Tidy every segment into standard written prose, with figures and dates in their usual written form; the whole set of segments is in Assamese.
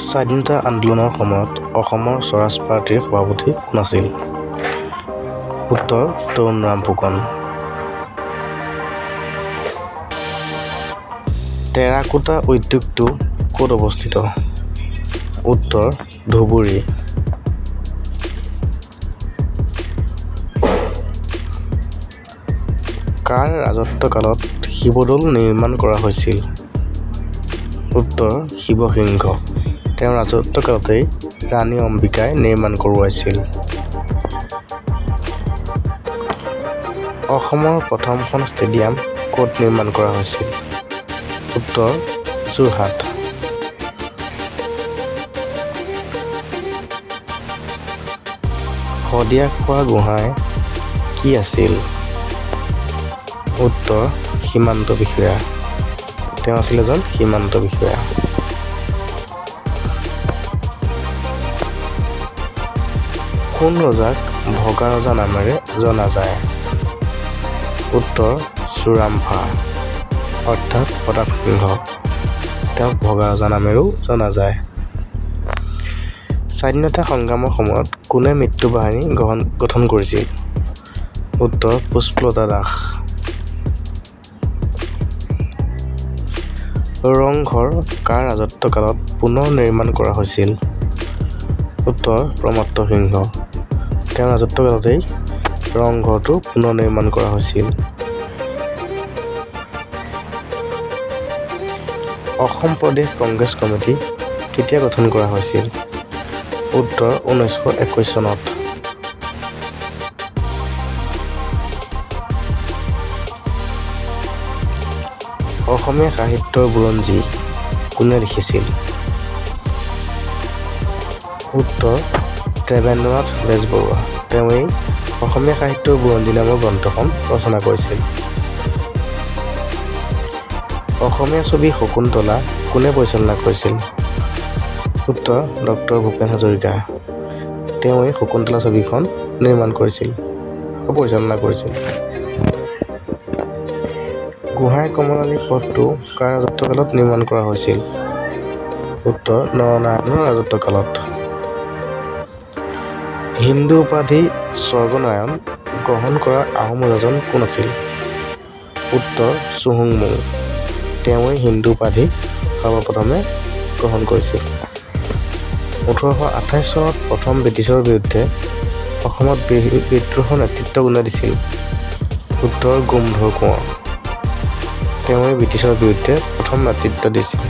স্বাধীনতা আন্দোলনৰ সময়ত অসমৰ স্বৰাজ পাৰ্টীৰ সভাপতি কোন আছিল? উত্তৰ তৰুণৰাম ফুকন। টেৰাকোটা উদ্যোগটো ক'ত অৱস্থিত? উত্তৰ ধুবুৰী। কাৰ ৰাজত্বকালত শিৱদৌল নিৰ্মাণ কৰা হৈছিল? উত্তৰ শিৱসিংহ। তেওঁৰ ৰাজত্বকালতেই ৰাণী অম্বিকাই নিৰ্মাণ কৰোৱাইছিল। অসমৰ প্ৰথমখন ষ্টেডিয়াম ক'ত নিৰ্মাণ কৰা হৈছিল? উত্তৰ যোৰহাট। শদিয়াখোৱা গোহাঁই কি আছিল? উত্তৰ সীমান্ত বিষয়া। তেওঁ আছিল এজন সীমান্ত বিষয়া। কোন ৰজাক ভগা ৰজা নামেৰে জনা যায়? উত্তৰ চুৰামফা অৰ্থাৎ প্ৰতাপ সিংহ। তেওঁক ভগা ৰজা নামেৰেও জনা যায়। স্বাধীনতা সংগ্ৰামৰ সময়ত কোনে মৃত্যু বাহিনী গঠন কৰিছিল? উত্তৰ পুষ্পলতা দাস। ৰংঘৰ কাৰ ৰাজত্বকালত পুনৰ নিৰ্মাণ কৰা হৈছিল? উত্তৰ প্ৰমত্ত সিংহ। তেওঁৰ ৰাজত্বকালতেই ৰংঘৰটো পুনৰ নিৰ্মাণ কৰা হৈছিল। অসম প্ৰদেশ কংগ্ৰেছ কমিটি কেতিয়া গঠন কৰা হৈছিল? উত্তৰ 1921 চনত। অসমীয়া সাহিত্যৰ বুৰঞ্জী কোনে লিখিছিল? উত্তৰ দেৱেন্দ্ৰনাথ বেজবৰুৱা। তেওঁৱেই অসমীয়া সাহিত্যৰ বুৰঞ্জী নামৰ গ্ৰন্থখন ৰচনা কৰিছিল। অসমীয়া ছবি শকুন্তলা কোনে পৰিচালনা কৰিছিল? উত্তৰ ডক্টৰ ভূপেন হাজৰিকা। তেওঁৱেই শকুন্তলা ছবিখন পৰিচালনা কৰিছিল। গোহাঁই কমলালী পথটো কাৰ ৰাজত্বকালত নিৰ্মাণ কৰা হৈছিল? উত্তৰ নৰনাৰায়ণৰ ৰাজত্বকালত। হিন্দু উপাধি স্বৰ্গনাৰায়ণ গ্ৰহণ কৰা আহোম ৰজাজন কোন আছিল? উত্তৰ চুহুংমুং। তেওঁৱেই হিন্দু উপাধি সৰ্বপ্ৰথমে গ্ৰহণ কৰিছিল। 1828 চনত প্ৰথম ব্ৰিটিছৰ বিৰুদ্ধে অসমত বিদ্ৰোহৰ নেতৃত্ব কোনে দিছিল? উত্তৰ গোমধৰ কোঁৱৰ। তেওঁৱেই ব্ৰিটিছৰ বিৰুদ্ধে প্ৰথম নেতৃত্ব দিছিল।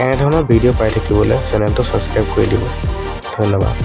এনেধৰণৰ ভিডিঅ' পাই থাকিবলৈ চেনেলটো ছাবস্ক্ৰাইব কৰি দিব। ধন্যবাদ।